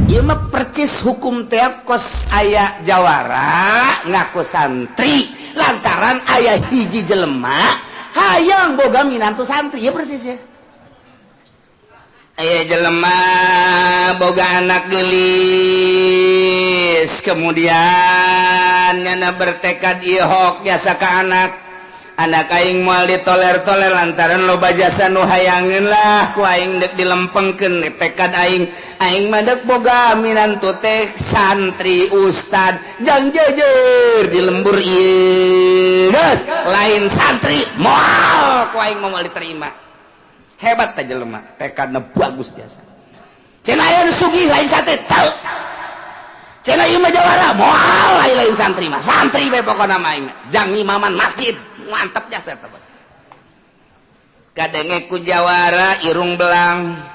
ieu mah percis hukum teh kos aya jawara ngaku santri lantaran aya hiji jelema hayang boga minantu santri ya persis ya. Aya jelema boga anak gelis kemudian nyana bertekad ieu hok jasa ka anak aing moal ditoler-toler lantaran loba jasa nu hayangeun lah ku aing deuk dilempengkeun tekad aing mah deuk boga minantu teh santri ustad jang jejer di lembur ieu geus lain santri moal ku aing moal diterima. Hebat teh jelema tekadna bagus jasa cenah aya sugih lain sate teu cenah ieu mah jawara moal lain santri mah santri bae pokona mah aing jang imaman masjid mantep jasa teh kadenge ku jawara irung belang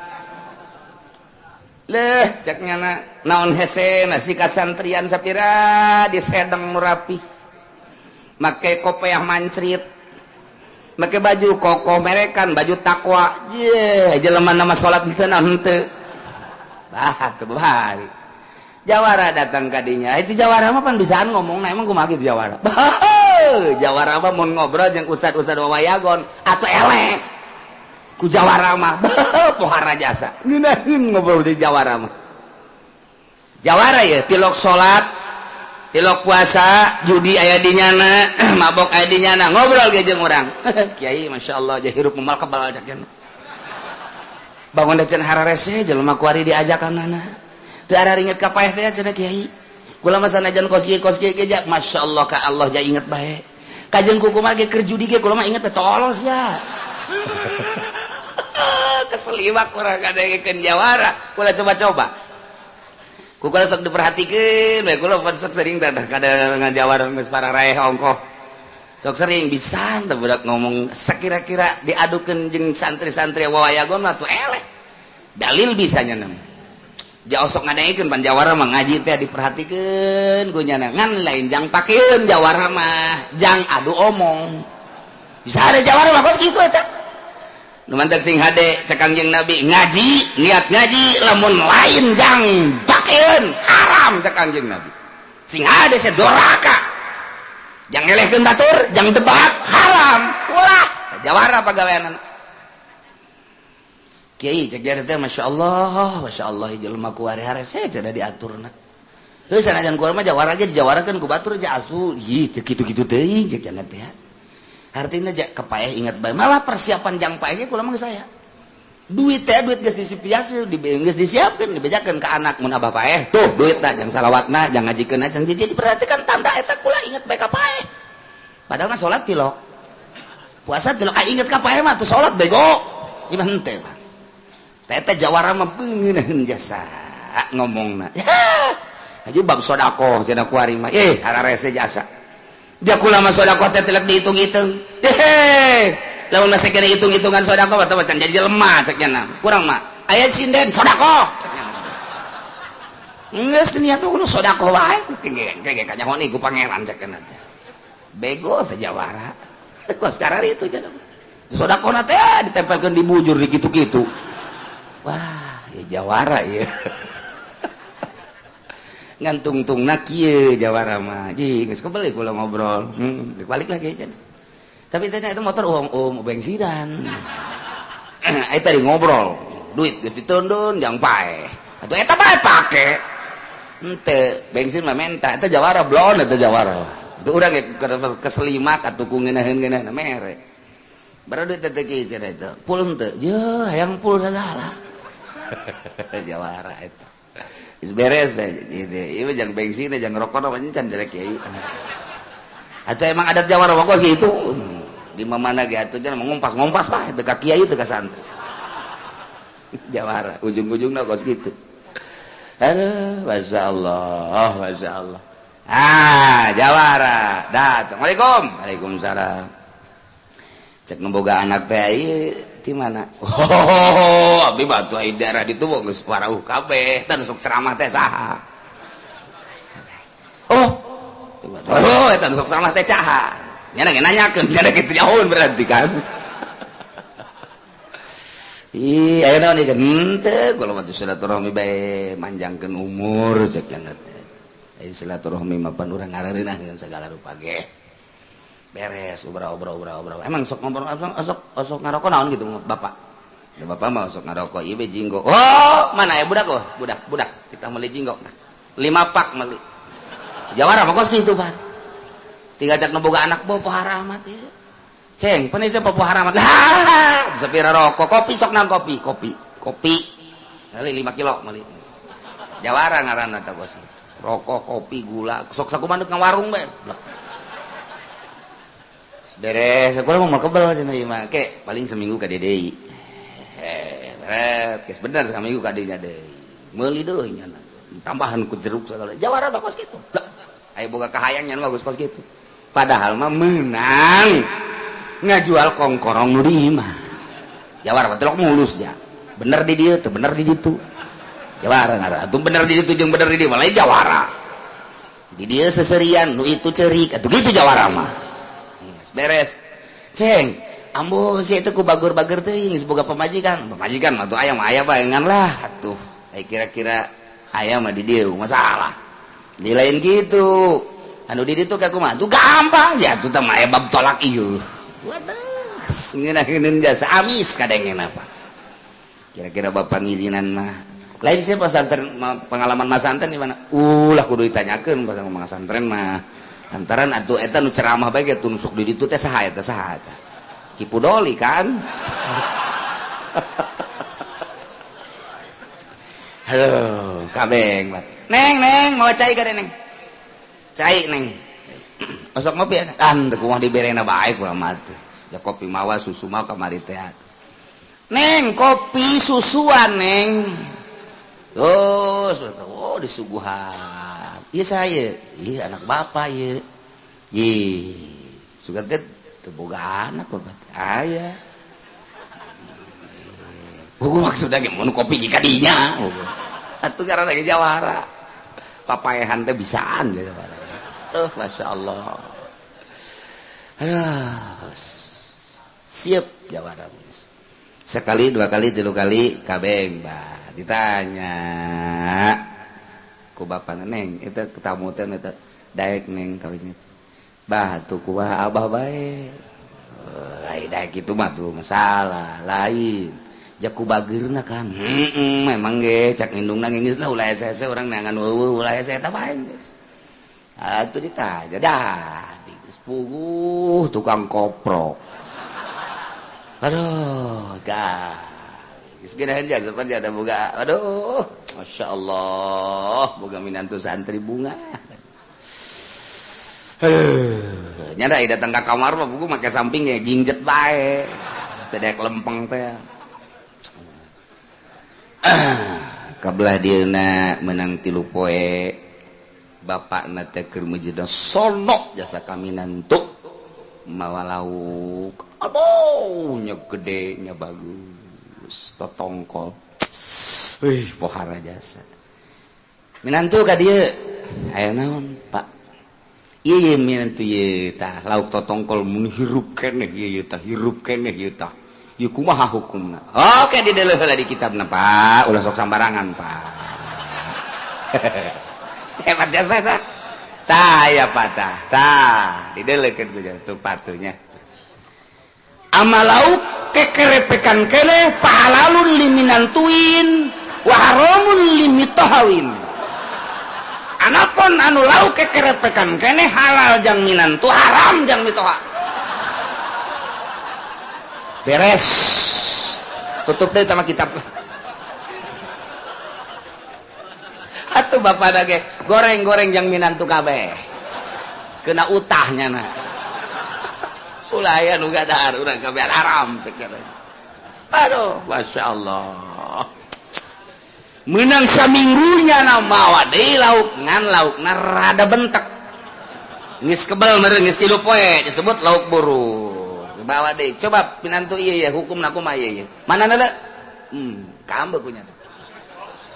leh cek nyana naon hese nasi kasantrian sapira di sedeng nu rapi make kopiah mancrit make baju kokoh merekan baju takwa ye jelema nama salat teu naon henteu bah teu bahari jawara datang kadinya itu jawara mah pan bisaan ngomong emang kumaha kitu jawara jawara mah mun ngobrol jeung ustad-ustad wawayagon atuh eleh ku jawara mah pohara jasa ngeunaheun ngobrol di jawara mah jawara ya tilok salat tilok puasa judi aya di nyana mabok aya di nyana ngobrol ge jeung urang kiai masyaallah jah hirup momal kebal cak cenah bangun da cenah hararese jelema kuari diajakanana teu ada ringet ka paeh teh cenah kiai kula mah sanajan kos ge ge masyaallah ka Allah jah inget bae kajeun kumaha ge keur judi ge kula mah inget tolos ya keseliwak urang kadengekeun jawara kula coba-coba kukula sok diperhatikeun bae kula sok sering dadah kada ngajawar geus pararaeh ongkoh sok sering bisa teh budak ngomong sakira-kira diadukeun jeung santri-santri wawayagon mah tuh eleh dalil bisa nya nama ja osok ngadengkeun pan jawara mah ngaji teh diperhatikeun ku nya ngan lain jang pakeun jawara mah jang adu omong bisa ada jawara mah kos kitu eta nu mantek sing hade cek Kangjeng Nabi ngaji niat ngaji lamun lain jang pakeun haram cek Kangjeng Nabi sing hade se doraka jang ngelehkeun batur jang debat haram ulah jawara pagaweanan kiai cek jare teh masyaallah jelema kuari harese cenah diaturna heuh sanajan kuari mah jawara ge dijawarakeun ku batur ja asu ieu teu kitu-kitu teuing cek cenah teh artinya jak kepaeh ingat bae malah persiapan jang paehnya kula mah saya duit geus disipiaskeun geus disiapkeun dibejakeun ka anak mun abah paeh tuh duitna jang salawatna jang ngajikeunna jang jadi perhatikan tanda eta kula ingat bae ka paeh padahal mah salat tilok puasa tilok inget ka paeh mah tuh salat bego iman henteu teh jawara mah beungeun jasa ngomongna haji bab sodako cenah kuari mah hararese jasa dia kula mah sodako teh telek dihitung-hitung lamun masih kena hitung-hitungan sodako atau macan jadi lemah cek nya kurang mah aya sinden sodako cek nya geus niat kudu sodako wae gege kanyaho iku pangeran cek nya teh bego teh jawara kos karar itu cenah sodakona teh ditempelkeun di bujur di kitu-kitu wah ya jawara ya ngantung-tungna kieu jawara mah ji geus kebeli kula ngobrol dibalik lagi cenah tapi teh itu motor bensinan eta tadi ngobrol duit geus ditundun jang paeh atuh eta bae pake henteu bensin mah menta eta jawara blon eta jawara itu urang keselimak atuh ku ngeunaheun-ngeunaheun mere baru duit teh kieu cenah eta pul henteu yeuh hayang pul sagala jawara eta beres deh gitu. Ieu jangan bensin jangan rokok mancan jelek kiai. Atuh emang adat Jawa rokok gitu. Di mana ge atuh jangan ngompas-ngompas mah teu ka kiai teu ka santri. Jawara ujung-ujungna kos gitu. Aduh, masyaallah. Jawara datang. Waalaikumsalam. Cek ngeboga anak teh ieu di mana? Abi batu ai daerah ditu geus parauh kabeh, tan sok ceramah teh saha? Eta sok ceramah teh caha. Nya nanyakeun, nya kitu nyahoun berarti kan. ayo naon ieu henteu kalau mah silaturahmi bae manjangkeun umur cek kana teh. Ai silaturahmi mah pan urang ngareunah segala rupa ge. Beres ubrah. Emang sok ngobrol sok ngarokok naon gitu Bapak. Ya Bapak mah sok ngarokok ieu jinggo. Oh, mana ya budak oh? Budak. Kita meuli jinggo. 5 pak meuli. Jawara mah kos kitu, Pak. Tiga cak boga anak boh pohara amat ya. Ceng, panese pohara amat. Lah, sepira rokok, kopi sok naon kopi. Kali 5 kilo meuli. Jawara ngaranna teh bos. Rokok, kopi, gula, sok sakumaha ka warung bae. Beres, aku mau kebal cenah ieu mah. Ke, paling seminggu ka deui. Beres, geus bener seminggu ka dinya deui. Meuli deui nya. Tambahan ku jeruk segala. Jawara bagus kitu. Aya boga kahayang nya bagus pas kitu. Padahal mah menang ngajual kongkorong nu di imah. Jawara telok mulus ja. Bener di dieu teu bener di ditu. Jawara ngara. Atuh bener di ditu jeung bener di dieu mah lain jawara. Di dieu seserian nu itu ceurik atuh gitu jawara mah. Beres. Ceng, ambo si itu ku bagur-bagur teuing geus boga pamajikan. Pamajikan mah tuh aya mah aya baengan lah atuh. Kira-kira aya mah di dieu masalah. Di lain gitu. Anu di ditu kakumaha tuh gampang ya tuh teh mah bab tolak ieu. Waduh, ngeunaheun jasa amis kadengin apa. Kira-kira bapak ngizinan mah lain sih pesantren pengalaman mas santren di mana? Ulah kudu ditanyakeun pas ngomong santren mah. Antaran atuh eta nu ceramah bae ge tunusuk di ditu teh saha eta saha eta. Kipu Doli kan. Halo, kabeng. Neng, mau cai ka neng? Cai neng. Osok ngopi kan teu kumaha diberena bae kula mah tuh. Ya kopi mawa susu mah kamari teh. Neng, kopi susuan neng. Oh, disuguhan. Iya saya, iya anak bapak ya. Iya, suka teh teu boga anak bapak. Aya. Buku maksudna ge mun kopi ka dinya. Atuh karana ge jawara. Papaehan teh bisaan ge jawara. Masya Allah. Siap jawara. Sekali, 2 kali, 3 kali kabeng bah ditanya ku bapak neng itu ketamu teh eta daek neng kawin bah tuh kumaha abah bae lain daek kitu mah tuh masalah lain jak ku bageurna kan memang ge cak indungna geus lah ulah hese urang neangan eueuh ulah hese eta bae geus atuh ditanya dah geus puguh tukang kopro aduh gah segerahan jasa pan ada boga aduh Masya Allah boga minantu santri bunga nyada datang ke kamar mah buku make sampingnya ginjet bae tedek lempeng teh kabelah dieuna menang 3 poe bapakna teh keur mejidna sonok jasa kaminantu mawa lauk aduh nya gede nya bagus totongkol pohara jasa minantu ka dieu aya naon Pak ieu minantu ieu tah lauk totongkol mun hirup keneh ieu tah hirup keneh ieu tah ieu kumaha hukumna oke dideleuh heula di kitabna Pak ulah sok sambarangan Pak hebat jasa tah tah ya Pak tah dideleukeun ku tuh patunya amalauk kekerepekan kene pahalalun liminantuin wa haramun limitohawin anapun anu lauk kekerepekan kene halal jang minantu haram jang mitoha beres tutup deh sama kitab atuh bapak dage goreng-goreng jang minantu kabeh kena utahnya na ulah aya nu gadar urang kabeh haram teh aduh Masya Allah menang saminggunya nama deui lauk ngan laukna rada bentek geus kebal meureun geus 3 poe disebut lauk buruk bawa deui coba pinantu ieu ya hukumna kumaha ieu manana da kaambeu punya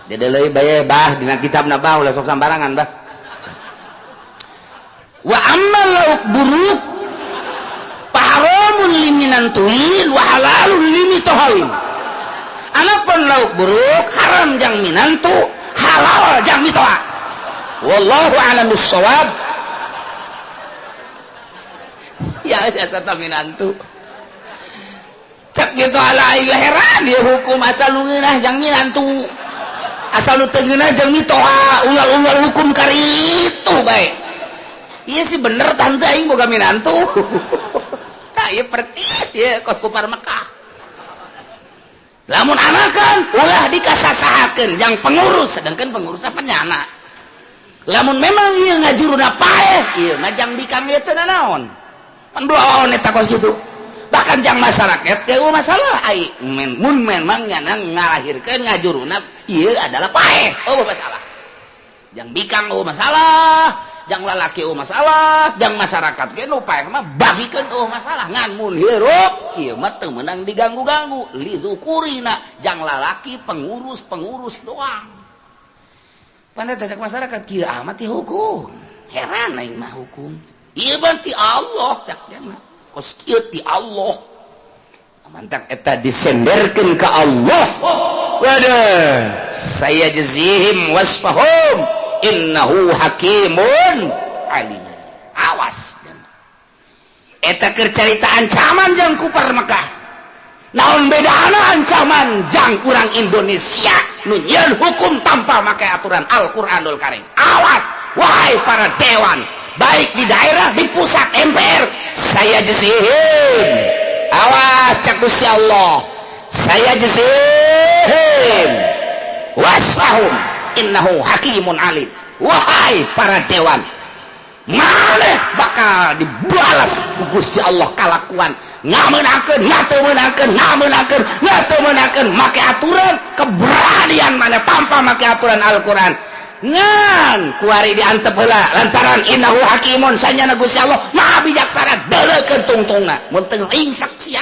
dedeleuy bae bah dina kitabna bah ulah sok sambarangan bah wa ammal lauk buruk haramun liminantuin wa halalun limitohawin Anapun lauk buruk haram jang minantu, halal jang mitoa. Wallahu a'lam bissawab. Ya jasa minantu. Cek gitu ala ieu heran dia hukum asal nu ngeunah jang minantu. Asal nu teu ngeunah jang mitoa, unggal-unggal hukum karitu bae. Iya sih bener tante aing boga minantu. Tah ieu percis ya kos kupar Mekah. Lamun anakan ulah dikasasahakeun jang pengurus, sedangkan pengurus apa nyana. Lamun memang ieu ngajuruna paeh, ieu mah jang bikang ieu teu naon. Pan bloon eta kos kitu. Bahkan jang masyarakat teu masalah ai mun memang nyana ngalahirkeun ngajuruna ieu adalah paeh, oh masalah. Jang bikang oh masalah, jang lalaki oh masalah, jang masyarakat ge nu paeh mah bagikeun oh masalah. Ngan mun hirup ieu mah teu meunang diganggu-ganggu, li zukurina jang lalaki pengurus doang. Pandai tasek masyarakat kieu amat ti hukum. Heran aing mah hukum. Ieu mah ti Allah cak mah. Kos kieu ti Allah. Mantak eta disenderkeun ka Allah. Waduh, saya jazihim wasfahum innahu hakimun alim. Awas. Eta keur carita ancaman jang kupar Mekah. Naon bedana ancaman jang urang Indonesia nu nyieun hukum tanpa make aturan Al-Qur'anul Karim. Awas wahai para dewan, baik di daerah di pusat MPR, saya jazihim. Awas cak Gusti Allah, saya jazihim wasfahum innahu hakimun alim. Wahai para dewan, maneh bakal dibalas ku Gusti Allah kalakuan ngameunangkeun ngameunangkeun make aturan keberanian mana tanpa make aturan Al-Qur'an. Ngan kuari diantep heula lantaran innahu hakimun sanyana Gusti Allah maha bijaksana deuleukeun tungtungna mun teu ringsak sia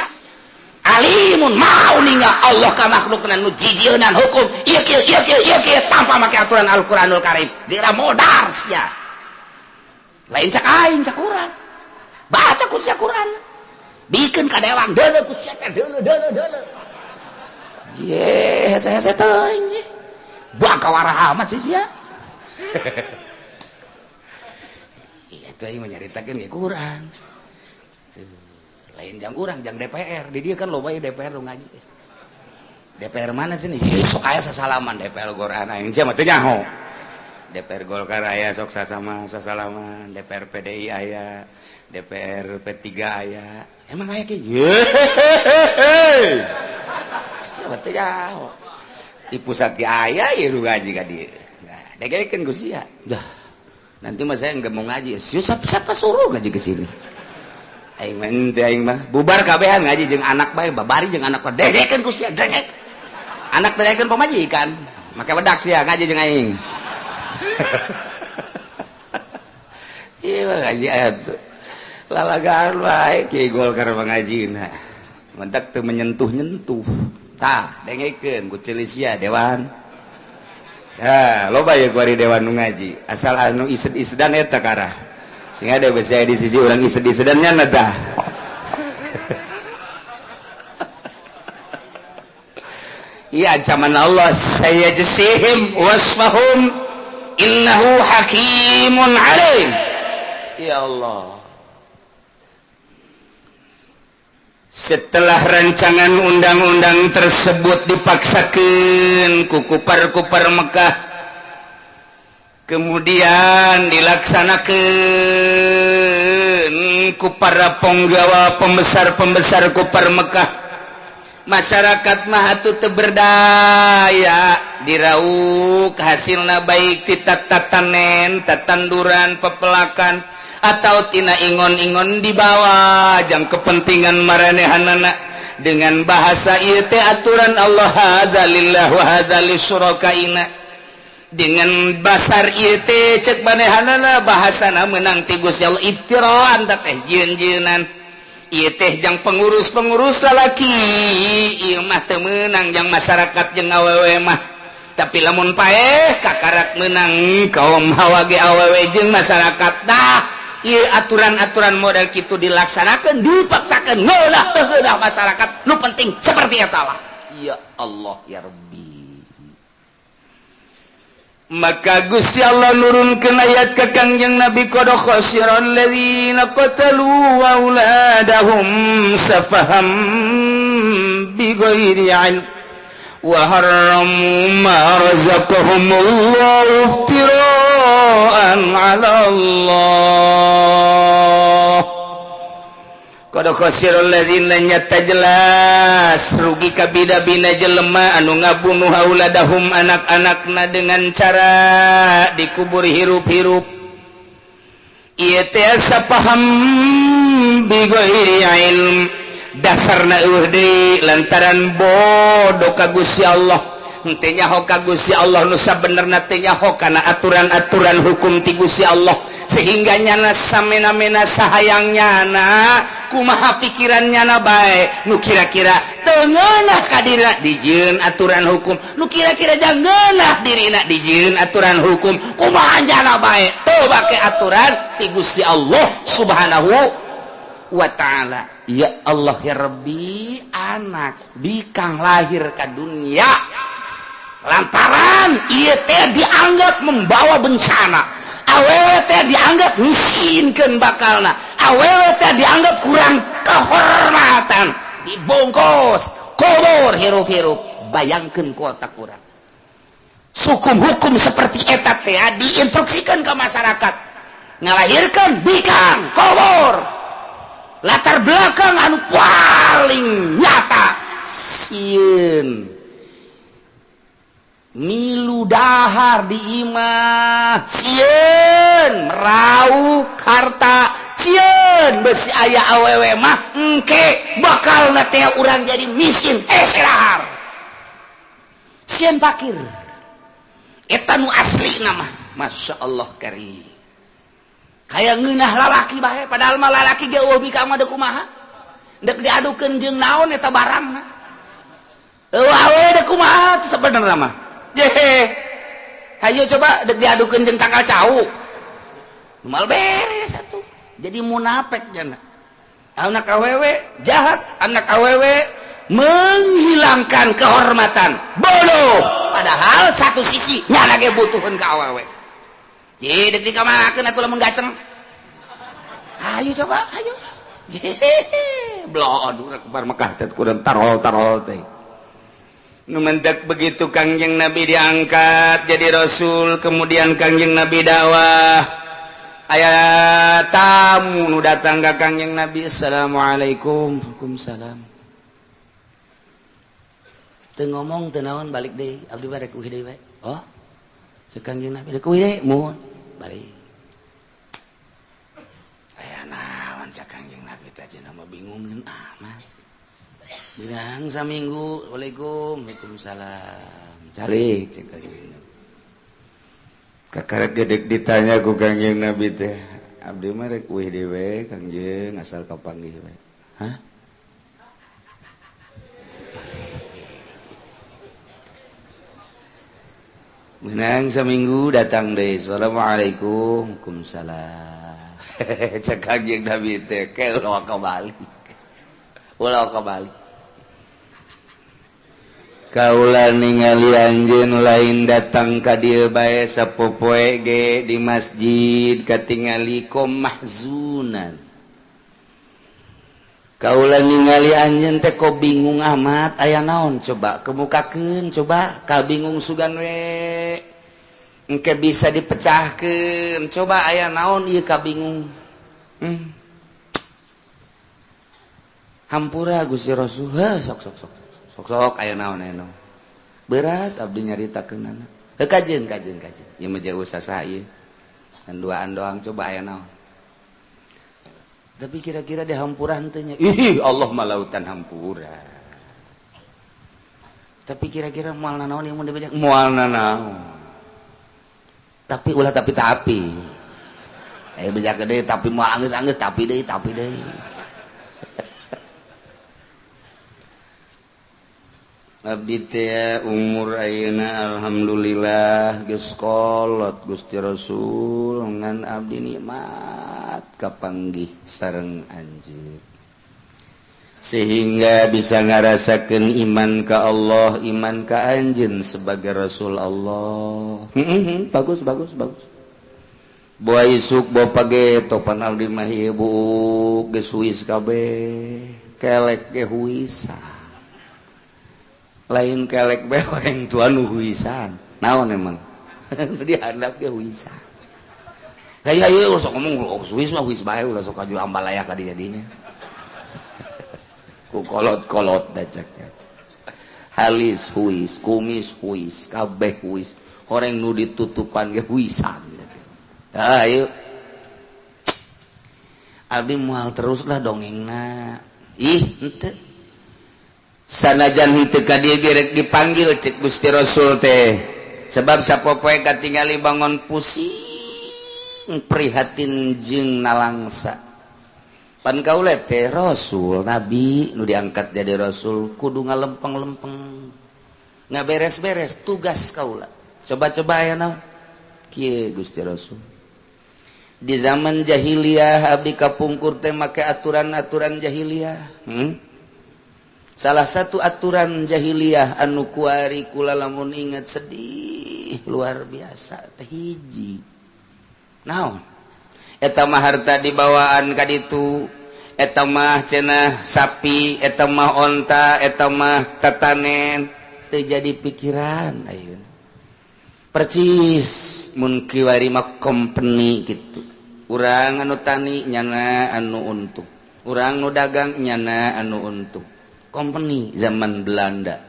alimun mau ninggal Allah ka makhlukna nu jijieunnan hukum ieu kieu tanpa make aturan Al-Qur'anul Karim dira modar sia lain cak aing cak urang baca ku sia Quran bikeun ka dewan deuleu ku sia teh deuleu ye hese-hese teuing sih baka warah amat sih sia. Iya tuh aing nyaritakeun ge Quran. Lain jang urang jang DPR. Di dieu kan loba DPR nu ngaji. DPR mana sih nih? Sok aya sasalaman DPR Quran aing sia mah teu nyaho. DPR Golkar aya sok sasalaman, DPR PDI aya, DPR P3 aya. Emang aya kieu? Sia teu nyaho. Di pusat ge aya ieu ngaji ka dieu. Degekeun ku sia. Dah. Nanti mah saya enggak mau ngaji. Siapa suruh ngaji ke sini? Aing mah bubar kabehan ngaji jeung anak bae, babari jeung anak bae. Degekeun ku sia, degek. Anak degekeun pamajikan. Make wedak sia ngaji jeung aing. Ieu ngaji aya lalagaan bae Ki Golkar mangajina. Mentek teu menyentuh-nyentuh. Tah, dengekeun ku ceuli sia dewan. Ya, loba ya kuari dewan nu ngaji. Asal anu ised-isedan eta karah. Sehingga ada bisa di sisi orang ised-isedannya nata. Iya ancaman Allah, saya jasihim wasfahum innahu hakimun alim. Ya Allah. Setelah rancangan undang-undang tersebut dipaksakan ku kupar-kupar Mekah, kemudian dilaksanakan ku para penggawa pembesar-pembesar kupar Mekah, masyarakat mah atuh teu berdaya dirauk hasilna baik ti tatanen, tatanduran, pepelakan atau tina ingon-ingon dibawa jang kepentingan maranehanana dengan bahasa ieu teh aturan Allah hadza lillah wa hadza lisyurakaina dengan basar ieu teh ceuk manehanana bahasana meunang ti Gusti Allah iftiraan teh jeun-jeunan ieu teh jang pengurus-pengurus lalaki ieu mah teu meunang jang masyarakat jeung awewe mah tapi lamun paeh kakarak meunang kaum hawa ge awewe jeung masyarakat dah. Ieu aturan-aturan model kitu dilaksanakan dipaksakan ngeulah teu geunah masyarakat nu penting seperti eta lah ya Allah ya Rabbi. Maka Gusti Allah nurunkeun ayat ka Kangjeng Nabi qad khasiral ladzina qatalu auladahum safaham bighairi 'ilm wa harramu ma razaqahumullahu iftira'an 'ala Allah. Qad khasiral ladzina nyata jelas rugi ka bida-bina jelema anu ngabunuh auladahum anak-anakna dengan cara dikubur hirup-hirup. Ieu teh sapaham bighairi 'ilm. Dasarna eueuh deui lantaran bodoh ka Gusti Allah. Henteu nyaho ka Gusti Allah nu sabenerna teh nyaho kana aturan-aturan hukum ti Gusti Allah sehingga nyana samena-mena sahayang nyana kumaha pikiran nyana bae nu kira-kira teu ngeunah ka dirina dijieun aturan hukum nu kira-kira jang ngeunah dirina dijieun aturan hukum kumaha nyana bae teu bake aturan ti Gusti Allah Subhanahu wa ta'ala. Ya Allah ya Rabbi, anak bikang lahir ke dunia lantaran ieu teh dianggap membawa bencana, awewe teh dianggap miskinkeun bakalna, awewe teh dianggap kurang kehormatan, dibongkos kubur hirup-hirup. Bayangkeun ku otak urang hukum-hukum seperti eta teh diinstruksikan ke masyarakat ngalahirkan bikang kubur. Latar belakang anu paling nyata sieun milu dahar di imah, sieun merauk harta, sieun besi aya awewe mah engke bakalna teh urang jadi miskin serahar sieun fakir eta nu aslina mah Masya Allah karim. Kayak ngeunah lalaki bae padahal mah lalaki ge eueuh bikang mah da kumaha dek diadukeun jeung naon eta barangna eueuh we da kumaha teh sabenerna mah jeh hayu coba dek diadukeun jeung tanggal cau mal beres atuh jadi munafik jana anak awewe jahat anak awewe menghilangkan kehormatan bodoh padahal satu sisi nyana ge butuheun ka awewe. Jadi di kamarakeun atuh lamun gaceng. Ayo coba, ayo. Blon urang kebar Mekah teh kurang tarol-tarol teh. Nu mentek begitu Kangjeng Nabi diangkat jadi rasul, kemudian Kangjeng Nabi dakwah. Aya tamu nu datang ka Kangjeng Nabi, assalamualaikum. Waalaikumsalam. Teu ngomong teu naon balik deui, abdi mah rek uih deui we. Oh. Kangjeng Nabi rek uih deui mun balik. Aya naon cak Kangjeng Nabi teh cenah mah bingungkeun amat. Binang saminggu, waalaikumsalam. Calik cek Kangjeng Nabi. Kakarek gedek ditanya ku Kangjeng Nabi teh, abdi mah rek uih deui we Kangjeng asal kapanggih we. Hah? Menang seminggu datang deh, assalamualaikum, waalaikumsalam. Cek Kangjeng Nabi teh, kayak ulah kembali. Kaulah ningali anjeun lain datang ka dieu bae sapopoe ge di masjid katingali kom mahzunan. Kaulah ningali anjeun teh kok bingung amat aya naon coba kemukakeun coba ka bingung sugan we engke bisa dipecahkeun coba aya naon ieu ka bingung hampura Gusti Rasul sok aya naon berat abdi nyaritakeunana heuh kajeun ieu mah jauh saha ieu dan duaan doang coba aya naon. Tapi kira-kira di hampura henteunya. Ih, Allah mah lautan hampura. Tapi kira-kira moal naon yang mun dibaca? Moal naon. Tapi ulah tapi. Bejakeun deui tapi moal anggeus-anggeus tapi deui. Abdi teh umur ayeuna alhamdulillah geus kolot Gusti Rasul ngan abdi nikmat kapanggih sareng anjeun. sehingga bisa ngarasakeun iman ka Allah, iman ka anjeun sebagai Rasul Allah. Bagus. Boa isuk boa page topan abdi mah ieu bu geus huis kabeh. Kelek ge huisan. Lain kelek bae orang tua nu huisan. Naon emang? Dihandap ge huisan. Hayu sok ngomong huis mah huis bae ulah sok aju ambalaya ka dieu dinya. Ku kolot-kolot da cek. Halis huis, kumis huis, kabeh huis. Horeng nu ditutupan ge huisan. Ayo abdi moal teruslah dongengna henteu sanajan henteu ka dieu gerek dipanggil cek Gusti Rasul teh sebab sapopoe katingali bangun pusing prihatin jeung nalangsa pan kaula teh Rasul nabi nu diangkat jadi Rasul kudu ngalempeng-lempeng ngaberes-beres tugas kaula coba-coba aya naon kieu Gusti Rasul. Di zaman jahiliyah abdi kapungkur teh make aturan-aturan jahiliyah. Salah satu aturan jahiliyah anu kuari kula lamun inget sedih luar biasa teh hiji. Naon? Eta mah harta dibawaan ka ditu, eta mah cenah sapi, eta mah onta, eta mah tatanen teu jadi pikiran ayeuna. Percis mun kiwari mah company gitu. Urang anu tani nyana anu untung. Urang nu dagang nyana anu untung. Company zaman Belanda.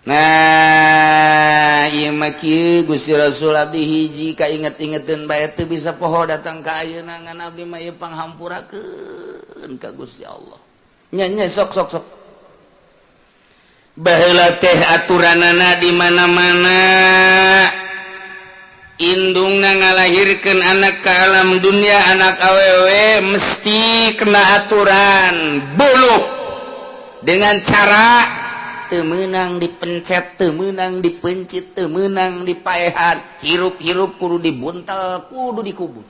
Nah, ieu mah kieu Gusti Rasul abdi hiji kainget-ingeteun bae teu bisa poho datang ka ayeuna ngan abdi mah ieu panghampurakeun ka Gusti Allah. Nya sok. Baheula teh aturanana di mana-mana indungna ngalahirkeun anak ka alam dunia anak awewe mesti kena aturan buluh dengan cara teu meunang dipencet, teu meunang dipencit, teu meunang dipaehan, hirup-hirup kudu dibuntel, kudu dikubur.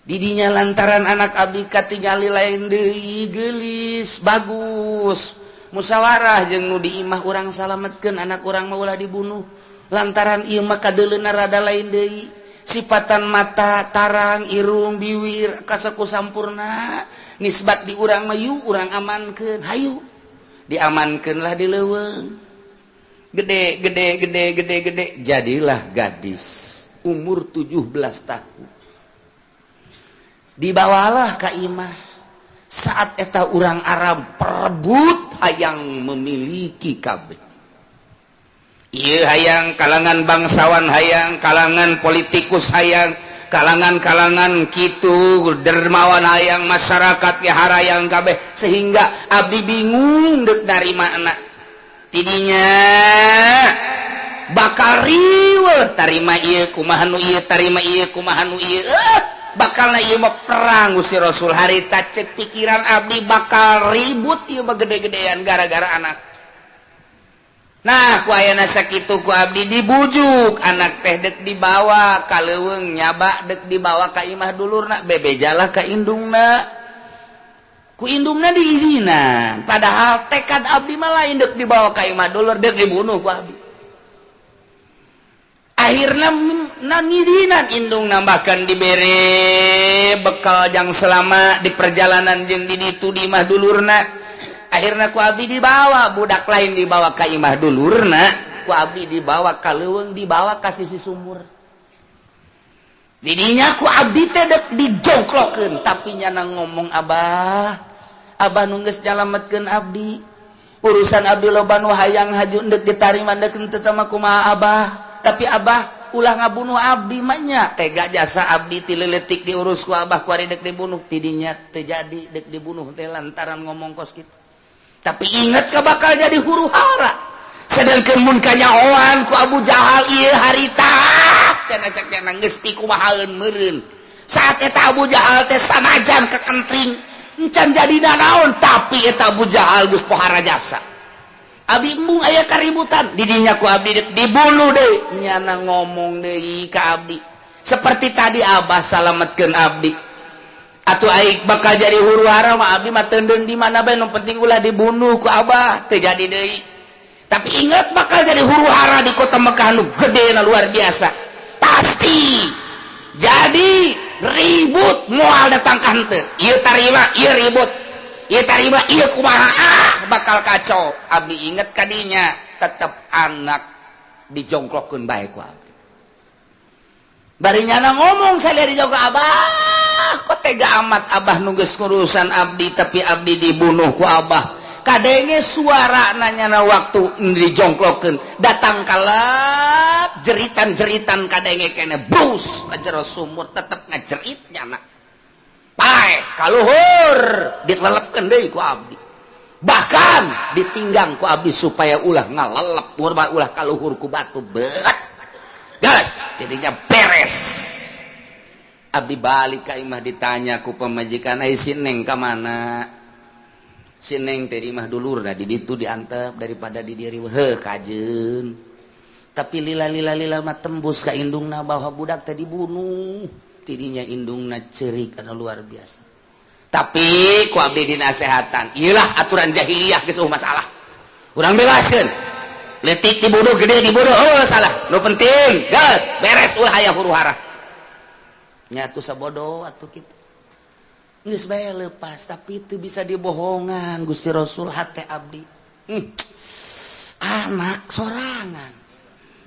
Didinya lantaran anak abdi katingali lain deui geulis bagus. Musyawarah jeung nu diimah urang salametkeun anak urang mah ulah dibunuh lantaran ieu mah kadeuleuna rada lain deui sifatan mata tarang irung biwir kasaku sampurna nisbat di urang mah yu urang amankeun hayu diamankeunlah di leuweung gede jadilah gadis umur 17 tahun dibawalah ka imah saat eta urang Arab perebut hayang memiliki kabeh. Ieu hayang kalangan bangsawan hayang, kalangan politikus hayang, kalangan-kalangan kitu dermawan hayang, masyarakat ya harayang kabeh sehingga abdi bingung deuk narimana. Tidinya bakal riweuh tarima ieu kumaha nu ieu tarima ieu kumaha nu ieu. Bakal ieu mah perang Gusti Rasul harita cek pikiran abdi bakal ribut ieu mah gede-gedean gara-gara anak. Nah ku ayeuna sakitu ku abdi dibujuk anak teh deuk dibawa ka leuweung nyaba deuk dibawa ka imah dulurna bebejalah ka indungna. Ku indungna diizinan padahal tekad abdi mah lain deuk dibawa ka imah dulur deuk dibunuh ku abdi. Akhirnya nangidinan indung nambahkan dibere bekal yang selama di perjalanan jeung di ditu di imah dulurna. Akhirnya ku abdi dibawa budak lain dibawa ka imah dulurna, ku abdi dibawa ka leuweung dibawa ka sisi sumur. Didinya ku abdi teh deuk dijongklokeun tapi nyana ngomong abah nu geus nyalametkeun abdi. Urusan abdi loba nu hayang haju deuk ditarima deuk teu teh mah kumaha abah. Tapi abah ulah ngabunuh abdi mah nya tega jasa abdi ti leuletik diurus ku abah ku ari deuk dibunuh tidinya teu jadi deuk dibunuh teh lantaran ngomong kos kitu. Tapi inget ka bakal jadi huru-hara. Sedangkeun mun kanyahoan ku Abu Jahal ieu harita cenah cek geus pikumahaeun meureun. Saat eta Abu Jahal teh sanajan kekentring encan jadi naon tapi eta Abu Jahal geus pohara jasa. Abdi embung aya kaributan didinya ku abdi dibunuh deui nyana ngomong deui ka abdi seperti tadi abah salametkeun abdi atuh aing bakal jadi huru hara mah abdi mah teudeung di mana bae nu penting ulah dibunuh ku Abah teu jadi deui. Tapi ingat bakal jadi huru hara di kota Mekah nu gede na luar biasa. Pasti jadi ribut moal datang ka henteu. Ieu tarima, ieu ribut. Ieu tarima, ieu kumaha bakal kacau. Abdi inget kadinya tetep anak dijongklokkeun bae ku abdi. Bari nyana ngomong saya di jongkok Abah, kok tega amat Abah nunggus ngurusan abdi tapi abdi dibunuh ku Abah. Kadenge suara nanyana waktu dijongklokeun datang kalap jeritan-jeritan kadenge kene bus jero sumur tetep ngajerit nyana pae kaluhur ditelepkeun deui ku abdi bahkan ditinggang ku abdi supaya ulah ngalelep ulah kaluhur ku batu beut gas jadinya beres. Abdi balik ka imah ditanya ku pamajikan ai si Neng ka mana. Si Neng teh di mah dulur da di ditu diantep daripada di diri heuh kajeun. Tapi lila mah tembus ka indungna bahwa budak teh dibunuh. Tidinya indungna ceurik anu luar biasa. Tapi ku abdi dinasehatan, ieulah aturan jahiliyah geus masalah. Urang bebaskeun. Leutik dibunuh gede dibunuh heuh salah. Nu penting geus beres ulah aya huru-hara. Nya atuh sabodo atuh kitu. Geus bae leupas tapi itu bisa dibohongan Gusti Rasul hate abdi. Anak sorangan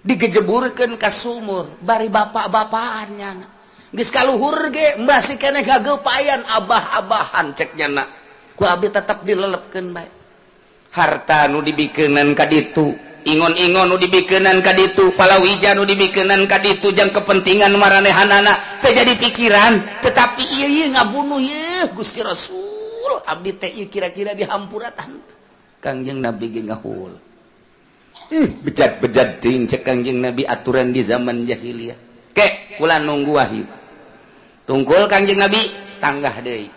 digejeburkeun ka sumur bari bapak-bapaan nyana. Geus kaluhur ge mbah si keneh gagepayan abah-abahan cek nyana. Ku abdi tetep dilelepkeun bae. Harta nu dibikeunan ka ditu, ingon-ingon nu dibikeunan ka ditu, palawija nu dibikeunan ka ditu jang kepentingan maranehanana teh jadi pikiran, tetapi ieu ngabunuh ye Gusti Rasul. Abdi teh kira-kira dihampuratan. Kangjeng Nabi ge ngahul. Bejat-bejat ting cek Kangjeng Nabi aturan di zaman jahiliyah. Ke kula nunggu wahyu. Tungkul Kangjeng Nabi tanggah deui.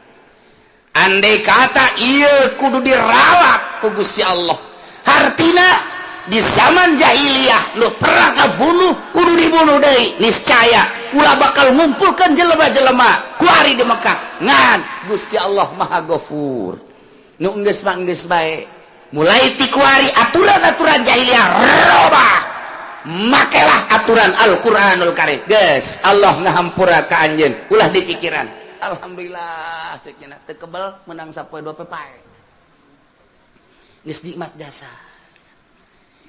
Andai kata ieu kudu diralat ku Gusti Allah. Hartina di zaman jahiliyah lu perang ngabunuh kudu dibunuh deui niscaya ulah bakal ngumpulkan jelema-jelema ku ari di Mekah ngan Gusti Allah Maha Ghafur nu geus mah geus bae mulai ti ku ari aturan-aturan jahiliyah robah makelah aturan Al-Qur'anul Karim geus Allah ngahampura ka anjeun ulah dipikiran alhamdulillah cek cenah teu kebal menang sapoe 2 pae geus nikmat jasa.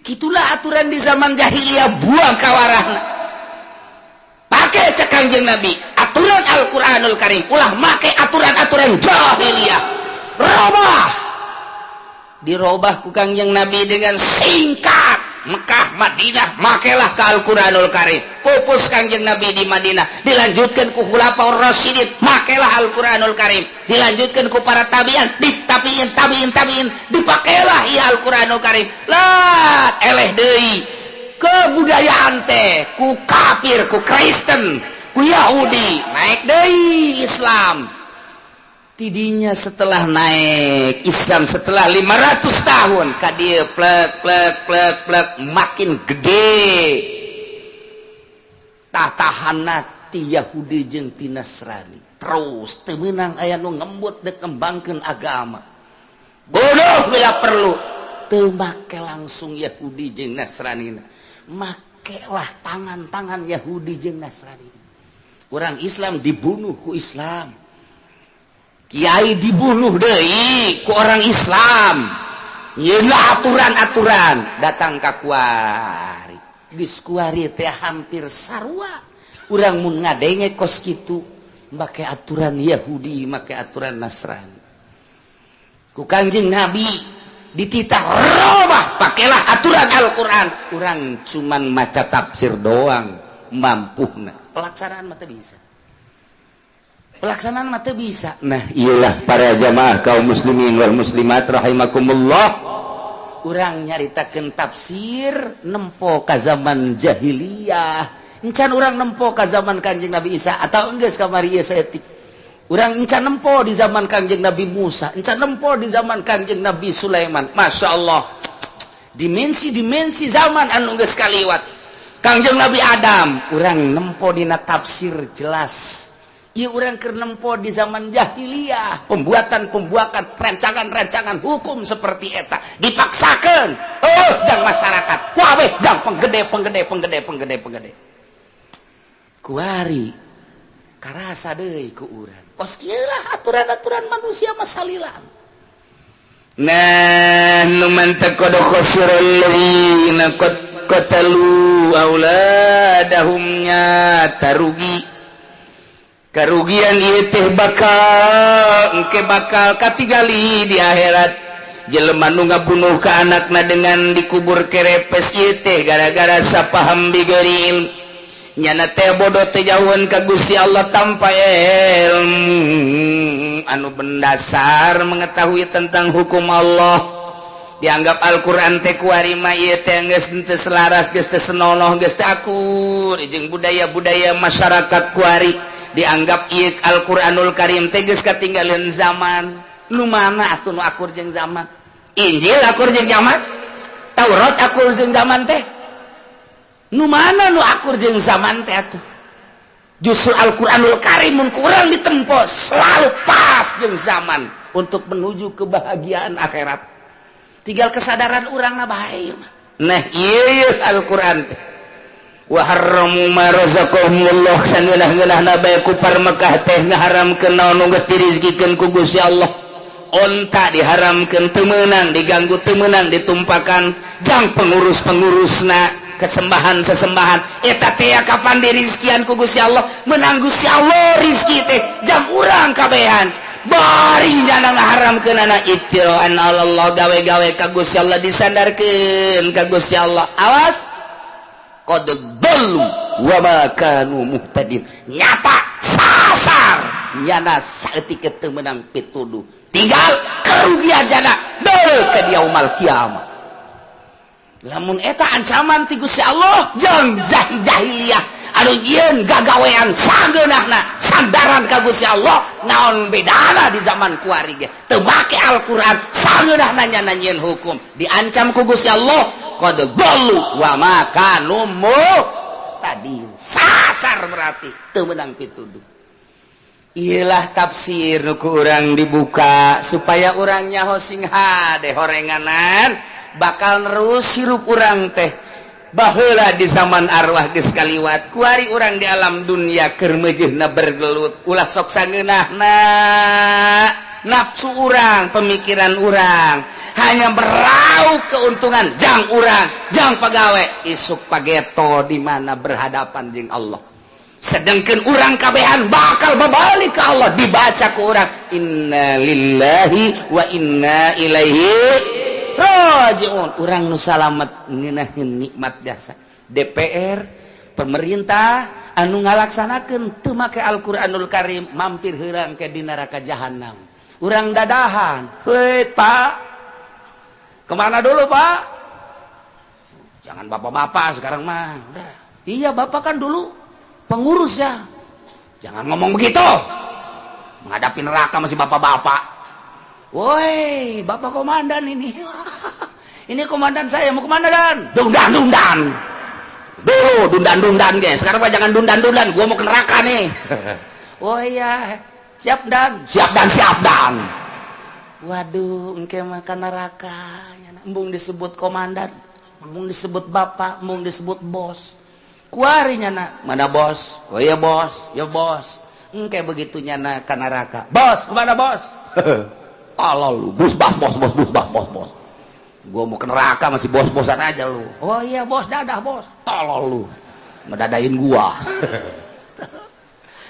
Itulah aturan di zaman jahiliyah buang kawarahna. Pakai cek Kangjeng Nabi aturan Al-Qur'anul Karim ulah make aturan-aturan jahiliyah. Robah. Dirobah ku Kangjeng Nabi dengan singkat. Mekah, Madinah, makelah ke Al-Qur'anul Karim. Pupus Kangjeng Nabi di Madinah, dilanjutkan ku Khulafaur Rasyidin, makelah Al-Qur'anul Karim. Dilanjutkan ku para tabi'in, tabi'in, dipakailah ya Al-Qur'anul Karim. Lah, eleh deui kebudayaan teh ku kafir, ku Kristen, ku Yahudi, naik deui Islam. Tidinya setelah naik Islam setelah 500 tahun ka dieu plek makin gede tatahanna ti Yahudi jeung ti Nasrani terus teu meunang aya nu ngembut dek kembangkeun agama bodoh bila perlu teu make langsung Yahudi jeung Nasrani makelah tangan-tangan Yahudi jeung Nasrani urang Islam dibunuh ku Islam Kiai dibunuh deui ku orang Islam. Yeuna aturan-aturan datang ka kuari. Geus kuari teh hampir sarua. Urang mun ngadenge kos kitu make aturan Yahudi, make aturan Nasrani. Ku Kangjeng Nabi dititah robah pakelah aturan Al-Qur'an. Urang cuman maca tafsir doang mampuhna. Pelaksanaan mah teu bisa. Pelaksanaan mata bisa. Nah, iyalah para jamaah kaum muslimin wal muslimat rahimakumullah. Urang nyaritakeun tafsir nempo ka zaman jahiliyah. Encan urang nempo ka zaman Kanjeng Nabi Isa atau enggeus kamari ieu saeutik. Urang encan nempo di zaman Kanjeng Nabi Musa, encan nempo di zaman Kanjeng Nabi Sulaiman. Masyaallah. Dimensi-dimensi zaman anu geus kaliwat. Kanjeng Nabi Adam, urang nempo dina tafsir jelas. Ieu urang keur nempo di zaman jahiliyah, pembuatan rancangan-rancangan hukum seperti eta dipaksakeun. Jang masyarakat, wabeh jang penggede. Kuari karasa deui ku urang. Kos kieu lah aturan-aturan manusia mah salilang. Nah, nu mantep qad khosirul ladzina qatalu auladahumnya karugian ieu teh bakal katigali di akhirat. Jelema nu ngabunuh ka anakna dengan dikubur kerepes ieu teh gara-gara sapaham bigeri ilmu. Nyana teh bodoh teh jauhan ka Gusti Allah tanpa ilmu anu mendasar mengetahui tentang hukum Allah. Dianggap Al-Qur'an teh kuari mah ieu teh geus teu selaras, geus teu senonoh, geus teu akur jeung budaya-budaya masyarakat kuari. Dianggap ieu Al-Qur'anul Karim teh geus katinggalan zaman. Nu mana atuh nu akur jeung zaman? Injil akur jeung zaman? Taurat akur jeung zaman teh? Nu mana nu akur jeung zaman teh atuh? Justru Al-Qur'anul Karim mun kurang ditempo selalu pas jeung zaman untuk menuju kebahagiaan akhirat. Tinggal kesadaran urang na bae mah. Nah, ieu Al-Qur'an teh. Wa harramu ma razaqahumullah sangeunah-ngeunahna bae kufar Mekah teh ngaharamkeun naon nu geus dirizqikeun ku Gusti Allah. Onta diharamkeun teu meunang, diganggu teu meunang, ditumpakan jang pengurus-pengurusna kesembahan-sesembahan eta teh kapan dirizkian ku Gusti Allah menang Gusti Allah rizki teh jam urang kabehan bari jana ngaharamkeun ana iftiraan Allah gawe-gawe ka Gusti Allah disandarkeun ka Gusti Allah. Awas qad dallu wa ma kanu muhtadin. Nyata sasar nyana saeutik teu meunang pituduh tinggal kerugian jana deui ka yaumul kiamat. Lamun eta ancaman ti Gusti Allah jeung jahiliyah anu nyieun gagawean sageunahna sandaran ka Gusti Allah naon bedana di zaman kuari ge teu make Al-Qur'an sageunahna nya nyieun hukum diancam ku Gusti Allah qad dallu wa ma kanu muhtadin. Sasar berarti teu meunang pituduh. Iyalah tafsir nu ku urang dibuka supaya urang nyaho sing hade horenganan bakal nerus hirup urang teh baheula di zaman arwah geus kaliwat kuari urang di alam dunia keur meujeuhna bergelut ulah sok sangeunahna nafsu urang pemikiran urang hanya berau keuntungan jang urang jang pagawe isuk pageto di mana berhadapan jeung Allah. Sedangkan urang kabehan bakal babalik ke Allah dibaca ku urang inna lillahi wa inna ilaihi rajiun. Urang nu salamet ngeunaheun nikmat jasa DPR pemerintah anu ngalaksanakeun teu make Al-Qur'anul Karim mampir heurang ke di neraka jahanam. Urang dadahan, "Heuy Pak, kemana dulu Pak?" Jangan bapak-bapak sekarang mah. Udah. Iya bapak kan dulu pengurus ya. Jangan ngomong begitu. Menghadapi neraka masih bapak-bapak. Woi, bapak komandan ini. Ini komandan saya, mau kemana Dan? Dundan. Dulu dundan guys. Sekarang mah jangan dundan. Gua mau ke neraka nih. Oh iya, siap Dan. Waduh, engke mah ka neraka. Embung disebut komandan, embung disebut bapak, embung disebut bos. Kuarinya nak mana bos? Oh iya bos, ya bos. Engke begitunya nak ke neraka. Bos, kemana bos? Tolol lu, bos. Gua mau ke neraka masih bos-bosan aja lu. Oh iya bos, dadah bos. Tolol lu, ngedadain gua.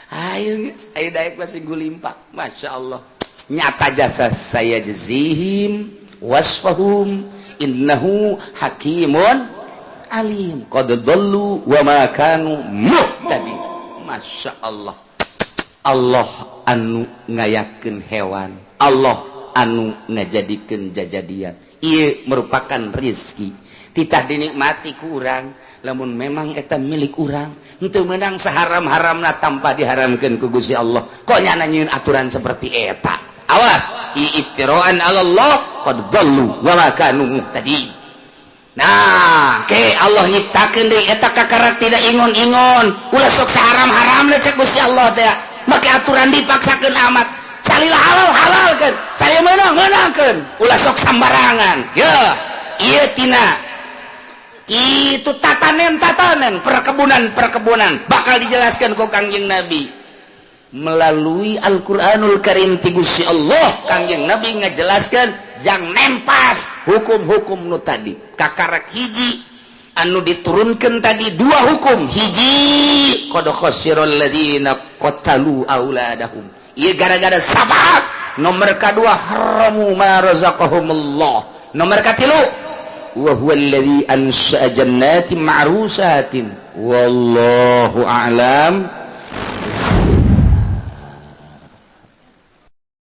Ayo guys, ayo daek masih gulimpak. Masya Allah. Nyata jasa saya jazihim wasfahum innahu hakimun alim qad dhallu wa ma kanu muhtadin. Masya Allah. Allah anu ngayakeun hewan, Allah anu ngajadikeun jajadian. Ieu merupakan rezeki titah dinikmati ku urang lamun memang eta milik urang henteu meunang saharam-haramna tanpa diharamkeun ku Gusti Allah. Kok nya nyieun aturan seperti eta. Awas, iftiraan 'ala Allah qad dhallu wa ma kanu muhtadin. Nah, ke Allah nyiptakeun deui eta kakarak tidak ingon-ingon. Ulah sok saharam-haram le cek Gusti Allah teh. Make aturan dipaksakan amat salilah halal kan saya menangkan ulah sok sambarangan ya iya tina itu tatanen perkebunan bakal dijelaskan ku Kangjeng Nabi melalui Al-Quranul Karim ti Gusti Allah. Kangjeng Nabi ngajelaskan jang nempas hukum-hukum nu tadi kakarek hiji anu diturunkan tadi dua hukum hiji qad khasirul ladzina qatalu auladahum ieu gara-gara sabab nomor kedua haramu ma razaqahumullah nomor katilu wa huwal ladzi ansha'a jannatin ma'rusatin wallahu a'lam